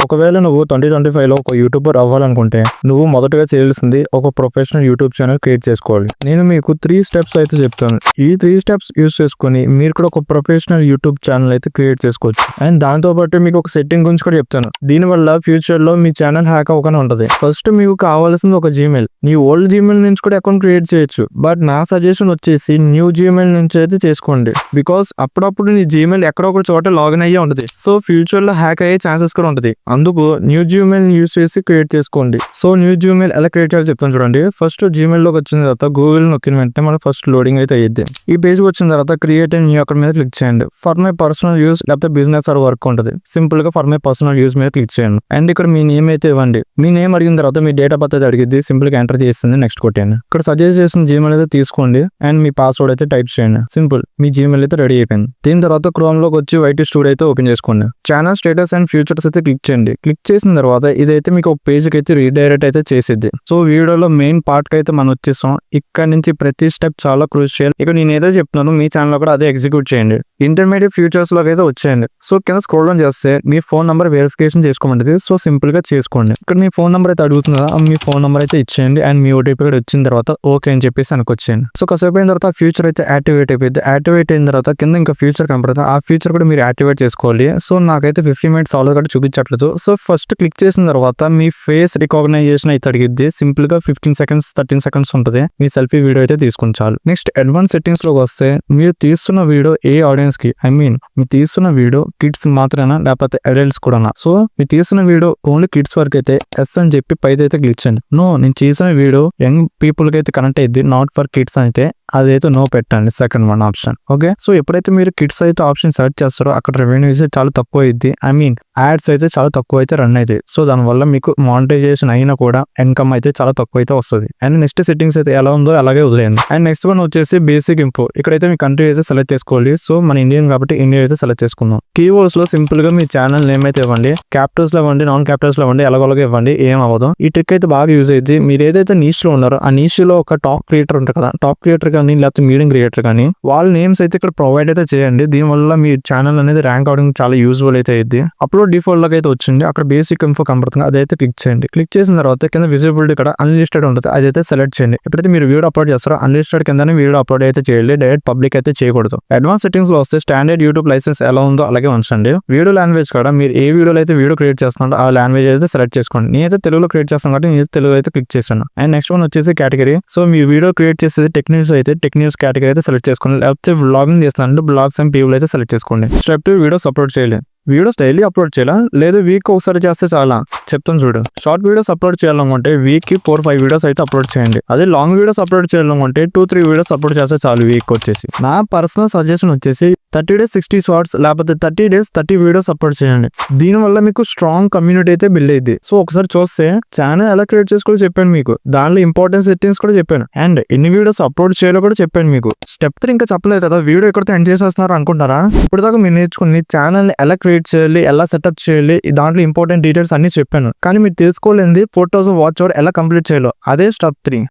ఒకవేళ నువ్వు 2025లో ఒక యూట్యూబర్ అవ్వాలనుకుంటే నువ్వు మొదటగా చేయాల్సింది ఒక ప్రొఫెషనల్ యూట్యూబ్ ఛానల్ క్రియేట్ చేసుకోవాలి. నేను మీకు 3 స్టెప్స్ అయితే చెప్తాను. ఈ 3 స్టెప్స్ యూస్ చేసుకుని మీరు కూడా ఒక ప్రొఫెషనల్ యూట్యూబ్ ఛానల్ అయితే క్రియేట్ చేసుకోవచ్చు. అండ్ దాంతో పాటు మీకు ఒక సెట్టింగ్ గురించి కూడా చెప్తాను. దీనివల్ల ఫ్యూచర్ లో మీ ఛానల్ హ్యాక్ అవ్వకుండా ఉంటది. ఫస్ట్ మీకు కావాల్సింది ఒక జీమెయిల్. నీ ఓల్డ్ జీమెయిల్ నుంచి కూడా అకౌంట్ క్రియేట్ చేయొచ్చు. బట్ నా సజెషన్ వచ్చేసి న్యూ జీమెయిల్ నుంచి అయితే చేసుకోండి. బికాస్ అప్పుడప్పుడు నీ జీమెయిల్ ఎక్కడో ఒక చోట లాగిన్ అయ్యే ఉంటది. సో ఫ్యూచర్ లో హ్యాక్ అయ్యే ఛాన్సెస్ కూడా ఉంటది. అందుకు న్యూ జీమెయిల్ యూస్ చేసి క్రియేట్ చేసుకోండి. సో న్యూ జీమెయిల్ ఎలా క్రియేట్ చేయాలో చెప్తాను చూడండి. ఫస్ట్ జీమెయిల్ లోకి వచ్చిన తర్వాత గూగుల్ నొక్కిన వెంటనే మనకు ఫస్ట్ లోడింగ్ అయితే అయ్యింది. ఈ పేజ్ వచ్చిన తర్వాత క్రియేట్ అండ్ న్యూ అకౌంట్ మీద క్లిక్ చేయండి. ఫర్ మై పర్సనల్ యూస్ లేకపోతే బిజినెస్ ఆర్ వర్క్ ఉంటుంది. సింపుల్ గా ఫర్ మై పర్సనల్ యూస్ మీద క్లిక్ చేయండి. అండ్ ఇక్కడ మీ నేమ్ అయితే ఇవ్వండి. మీ నేమ్ అడిగిన తర్వాత మీ డేట్ ఆఫ్ బర్త్ అయితే అడిగింది. సింపుల్ గా ఎంటర్ చేస్తుంది. నెక్స్ట్ కొట్టండి. ఇక్కడ సజెస్ట్ చేసిన జీమెయిల్ అయితే తీసుకోండి అండ్ మీ పాస్వర్డ్ అయితే టైప్ చేయండి. సింపుల్, మీ జీమెయిల్ అయితే రెడీ అయిపోయింది. దీని తర్వాత క్రోమ్ లోకి వచ్చి వైట్ స్టూడియో అయితే ఓపెన్ చేసుకోండి. ఛానల్ స్టేటస్ అండ్ ఫ్యూచర్స్ అయితే క్లిక్ చేయండి. క్లిక్ చేసిన తర్వాత ఇదైతే మీకు ఒక పేజ్ కి అయితే రీడైరెక్ట్ అయితే చేసిద్ది. సో వీడియోలో మెయిన్ పార్ట్ కి అయితే మనం వచ్చేసాం. ఇక్కడ నుంచి ప్రతి స్టెప్ చాలా క్రూషియల్. ఇక నేను ఏదో చెప్తున్నాను మీ ఛానల్ లో కూడా అదే ఎగ్జిక్యూట్ చేయండి. ఇంటర్మీడియట్ ఫ్యూచర్స్ లోకి అయితే వచ్చేయండి. సో కింద స్క్రోల్ డౌన్ చేస్తే మీ ఫోన్ నంబర్ వెరిఫికేషన్ చేసుకోమంటుంది. సో సింపుల్ గా చేసుకోండి. ఇక్కడ మీ ఫోన్ నంబర్ అయితే అడుగుతుందా, మీ ఫోన్ నంబర్ అయితే ఇచ్చేయండి అండ్ మీ ఓటీపీ కూడా వచ్చిన తర్వాత ఓకే అని చెప్పేసి అనుకొచ్చేయండి. సో కాసేపు అయిన తర్వాత ఫ్యూచర్ అయితే యాక్టివేట్ అయిపోయింది. యాక్టివేట్ అయిన తర్వాత కింద ఇంకా ఫ్యూచర్ కనపడుతుంది. ఆ ఫ్యూచర్ కూడా మీరు యాక్టివేట్ చేసుకోవాలి. సో నాకైతే 50 మినిట్స్ ఆల్రెడీ కూడా చూపించట్లేదు. సో ఫస్ట్ క్లిక్ చేసిన తర్వాత మీ ఫేస్ రికాగ్నైజేషన్ అయితే అడిగిద్ది. సింపుల్ గా 15 సెకండ్స్ 13 సెకండ్స్ ఉంటుంది. మీ సెల్ఫీ వీడియో అయితే తీసుకుని చాలు. నెక్స్ట్ అడ్వాన్స్ సెట్టింగ్స్ లోకి వస్తే మీరు తీస్తున్న వీడియో ఏ ఆడియన్స్ కి, మీరు తీస్తున్న వీడియో కిడ్స్ మాత్రమేనా లేకపోతే అడల్ట్స్ కూడా? సో మీరు తీస్తున్న వీడియో ఓన్లీ కిడ్స్ వరకు అయితే ఎస్ అని చెప్పి పైతే క్లిక్ చేయండి. నో, నేను చేసిన వీడియో యంగ్ పీపుల్ కి అయితే కనెక్ట్ అయ్యింది, నాట్ ఫర్ కిడ్స్ అయితే అదైతే నో పెట్టండి. Second one option. Okay, so ఎప్పుడైతే మీరు కిడ్స్ అయితే ఆప్షన్ సెర్చ్ చేస్తారో అక్కడ రెవెన్యూస్ చాలా తక్కువ అయింది. యాడ్స్ అయితే చాలా తక్కువ అయితే రన్ అవుతాయి. సో దానివల్ల మీకు మానిటైజేషన్ అయినా కూడా ఇన్కమ్ అయితే చాలా తక్కువ అయితే వస్తుంది. అండ్ నెక్స్ట్ సెట్టింగ్స్ అయితే ఎలా ఉందో అలాగే వదిలేయండి. అండ్ నెక్స్ట్ వన్ వచ్చేసి బేసిక్ ఇన్ఫో. ఇక్కడైతే మీ కంట్రీ అయితే సెలెక్ట్ చేసుకోవాలి. సో మన ఇండియన్ కాబట్టి ఇండియా అయితే సెలెక్ట్ చేసుకుందాం. కీవర్డ్స్ లో సింపుల్ గా మీ ఛానల్ నేమ్ అయితే ఇవ్వండి. క్యాపిటల్స్ లో ఇవ్వండి, నాన్ క్యాపిటల్స్ లో ఇవ్వండి, ఎలాగోలాగా ఇవ్వండి, ఏం అవ్వదు. ఈ ట్రిక్ అయితే బాగా యూజ్ అయ్యింది. మీరు ఏదైతే నీష్ లో ఉన్నారో ఆ నీష్ లో ఒక టాప్ క్రియేటర్ ఉంటుంది కదా, టాప్ క్రియేటర్ కానీ లేకపోతే మీడియం క్రియేటర్ కానీ వాళ్ళ నేమ్స్ అయితే ఇక్కడ ప్రొవైడ్ అయితే చేయండి. దీనివల్ల మీ ఛానల్ అనేది ర్యాంక్ అవడానికి చాలా యూజ్ఫుల్ అయితే అయింది. అప్లోడ్ డిఫాల్ట్ లాగా అయితే వచ్చింది. అక్కడ బేసిక్ ఇన్ఫో కనబడుతుంది, అదైతే క్లిక్ చేయండి. క్లిక్ చేసిన తర్వాత కింద విజిబిలిటీ ఇక్కడ అన్లిస్టెడ్ ఉంటుంది, అదైతే సెలెక్ట్ చేయండి. ఎప్పుడైతే మీరు వీడియో అప్లోడ్ చేస్తారో అన్లిస్టెడ్ కిందనే వీడియో అప్లోడ్ అయితే చేయాలి. డైరెక్ట్ పబ్లిక్ అయితే చేయకూడదు. అడ్వాన్స్ సెట్టింగ్స్ లో వస్తే స్టాండర్డ్ యూట్యూబ్ లైసెన్స్ ఎలా ఉందో అలాగే ఉంచండి. వీడియో లాంగ్వేజ్ కూడా మీరు ఏ వీడియోలో అయితే వీడియో క్రియేట్ చేస్తున్నారో ఆ లాంగ్వేజ్ అయితే సెలెక్ట్ చేసుకోండి. నేనైతే తెలుగులో క్రియేట్ చేస్తాను కాబట్టి నేను తెలుగు అయితే క్లిక్ చేశాను. అండ్ నెక్స్ట్ వన్ వచ్చేసి కేటగిరీ. సో మీ వీడియో క్రియేట్ చేసేది టెక్ న్యూస్ అయితే టెక్ న్యూస్ కేటగిరీ అయితే సెలెక్ట్ చేసుకోండి. లేకపోతే వ్లాగింగ్ చేస్తానంటే బ్లాగ్స్ అండ్ పీపుల్ అయితే సెలెక్ట్ చేసుకోండి. స్టెప్ 2 వీడియోస్ అప్లోడ్ చేయాలి. వీడియోస్ డైలీ అప్లోడ్ చేయాలా లేదా వీక్ ఒకసారి చేస్తే చాలా? చెప్తాను చూడు. షార్ట్ వీడియోస్ అప్లోడ్ చేయాలనుకుంటే వీక్ కి 4-5 వీడియోస్ అయితే అప్లోడ్ చేయండి. అదే లాంగ్ వీడియోస్ అప్లోడ్ చేయాలనుకుంటే 2-3 వీడియోస్ అప్లోడ్ చేస్తే చాలు వీక్ వచ్చేసి. నా పర్సనల్ సజెషన్ వచ్చేసి 30 days 60 షార్ట్స్ లేకపోతే 30 days 30 వీడియోస్ అప్లోడ్ చేయండి. దీనివల్ల మీకు స్ట్రాంగ్ కమ్యూనిటీ అయితే బిల్డ్ అయ్యింది. సో ఒకసారి చూస్తే ఛానల్ ఎలా క్రియేట్ చేసుకోవాలో చెప్పాను మీకు. దానిలో ఇంపార్టెంట్ సెట్టింగ్స్ కూడా చెప్పాను అండ్ ఎన్ని వీడియోస్ అప్లోడ్ చేయాలో కూడా చెప్పాను మీకు. స్టెప్ 3 ఇంకా చెప్పలేదు కదా, వీడియో ఎక్కడితో ఎండ్ చేసేస్తున్నారు అనుకుంటారా? ఇప్పుడు దాకా మీరు నేర్చుకుని ఛానల్ ఎలా క్రియేట్ చేయాలి, ఎలా సెటప్ చేయాలి, దాంట్లో ఇంపార్టెంట్ డీటెయిల్స్ అన్ని చెప్పాను. కానీ మీరు తెలుసుకోలేంది 4000 వాచ్ అవర్ ఎలా కంప్లీట్ చేయాలో. అదే స్టెప్ 3.